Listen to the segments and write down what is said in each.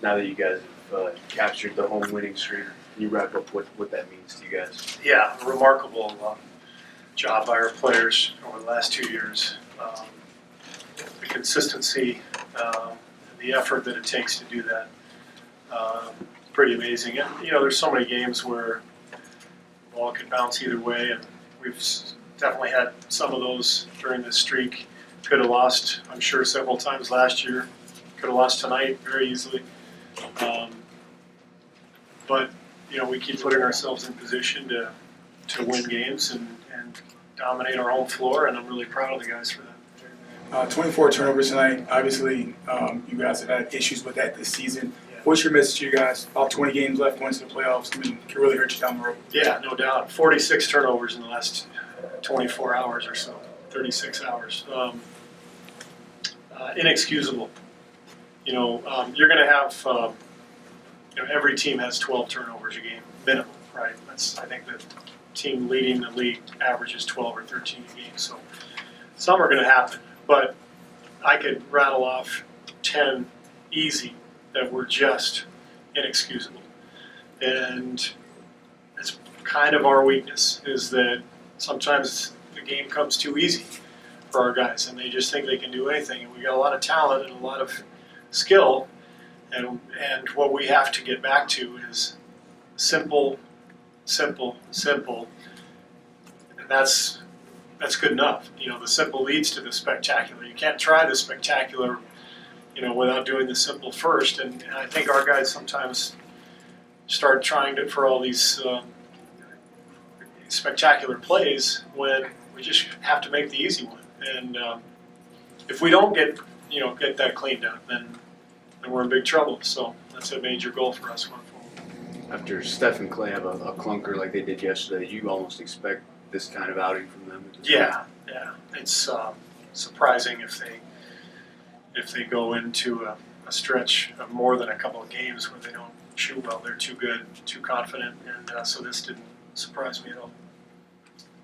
now that you guys have captured the home winning streak, can you wrap up what that means to you guys? Yeah, a remarkable job by our players over the last 2 years. The consistency, the effort that it takes to do that, pretty amazing. And, there's so many games where the ball could bounce either way, and we've definitely had some of those during this streak. Could have lost, I'm sure, several times last year. Could have lost tonight very easily. But we keep putting ourselves in position to win games and dominate our home floor, and I'm really proud of the guys for that. 24 turnovers tonight. Obviously, you guys have had issues with that this season. What's your message to you guys? About 20 games left going to the playoffs. I mean, it can really hurt you down the road. Yeah, no doubt. 46 turnovers in the last 24 hours or so, 36 hours. Inexcusable. You're going to have, every team has 12 turnovers a game, minimum, right? I think the team leading the league averages 12 or 13 a game. So some are going to happen, but I could rattle off 10 easy that were just inexcusable. And it's kind of our weakness, is that sometimes the game comes too easy for our guys, and they just think they can do anything. And we got a lot of talent and a lot of skill, and what we have to get back to is simple, simple, simple, and that's good enough. The simple leads to the spectacular. You can't try the spectacular, without doing the simple first. And I think our guys sometimes start trying to for all these spectacular plays when we just have to make the easy one. And if we don't get that cleaned up, then we're in big trouble. So that's a major goal for us going forward. After Steph and Clay have a clunker like they did yesterday, you almost expect this kind of outing from them. Yeah. It's surprising if they go into a stretch of more than a couple of games where they don't shoot well. They're too good, too confident, and so this didn't surprise me at all.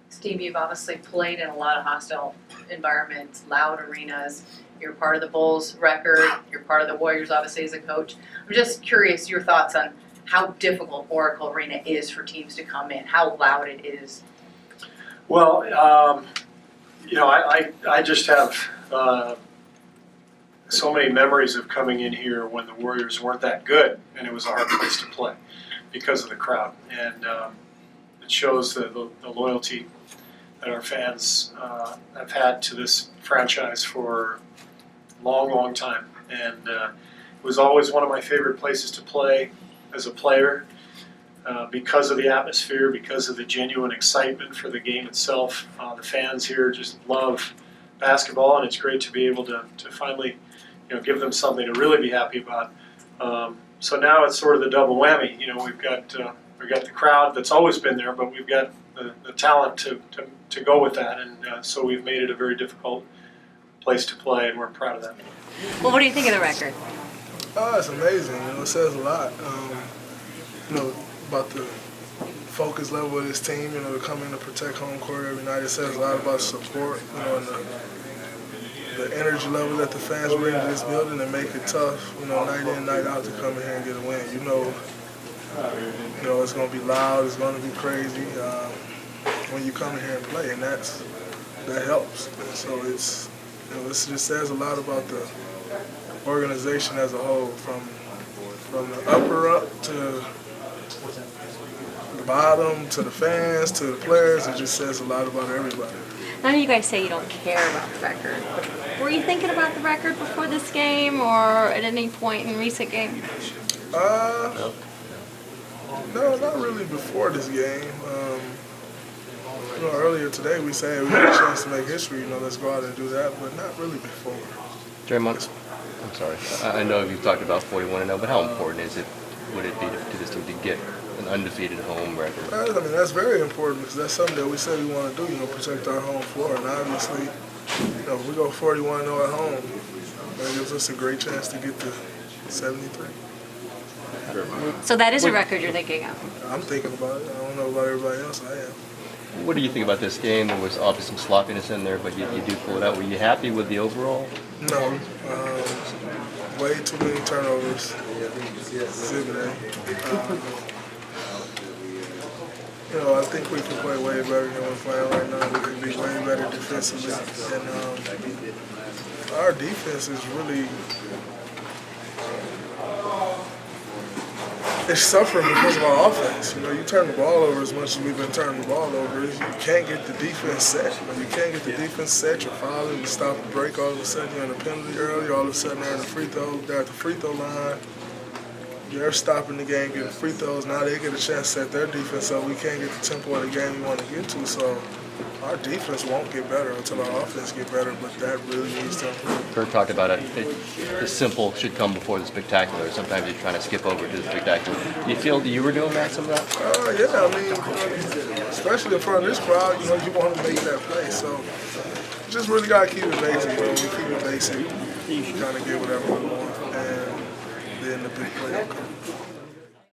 Steve, you've obviously played in a lot of hostile environments, loud arenas. You're part of the Bulls record. You're part of the Warriors, obviously, as a coach. I'm just curious your thoughts on how difficult Oracle Arena is for teams to come in, how loud it is. Well, I just have so many memories of coming in here when the Warriors weren't that good, and it was a hard place to play because of the crowd. And it shows the loyalty that our fans have had to this franchise for a long, long time. And it was always one of my favorite places to play as a player because of the atmosphere, because of the genuine excitement for the game itself. The fans here just love basketball, and it's great to be able to finally give them something to really be happy about. So now it's sort of the double whammy. We've got the crowd that's always been there, but we've got the talent to go with that, and so we've made it a very difficult place to play, and we're proud of that. Well, what do you think of the record? It's amazing. It says a lot. About the focus level of this team. To come in to protect home court every night. It says a lot about support. And the energy level that the fans bring to this building and make it tough. Night in, night out to come in here and get a win. It's going to be loud. It's going to be crazy when you come in here and play, and that helps. So it just says a lot about the organization as a whole, from the upper up to the bottom, to the fans, to the players. It just says a lot about everybody. None of you guys say you don't care about the record. Were you thinking about the record before this game or at any point in recent games? No, not really before this game. Earlier today we said we had a chance to make history. Let's go out and do that, but not really before. Draymond, I'm sorry. I know you've talked about 41-0, but how important would it be to this team to get an undefeated home record? That's very important because that's something that we said we want to do. Protect our home floor, and obviously, if we go 41-0 at home, that gives us a great chance to get to 73. So that is a record you're thinking of? I'm thinking about it. I don't know about everybody else. I am. What do you think about this game? There was obviously some sloppiness in there, but you do pull it out. Were you happy with the overall No. Way too many turnovers. Exhibiting. I think we can play way better than we're playing right now. We can be way better defensively. And our defense is really it's suffering because of our offense. You turn the ball over as much as we've been turning the ball over. You can't get the defense set. When you can't get the defense set, you're fouling, you stop the break, all of a sudden you're in a penalty early, all of a sudden they're at the free throw line. They're stopping the game, getting free throws. Now they get a chance to set their defense up. We can't get the tempo of the game we want to get to. So our defense won't get better until our offense get better, but that really needs to improve. Kerr talked about it. The simple should come before the spectacular. Sometimes you're trying to skip over to the spectacular. Do you feel that you were doing that some of that? Yeah, I mean, especially in front of this crowd, you want to make that play. So just really got to keep it basic, bro. We keep it basic, kind of get whatever we want, and then the big play will come.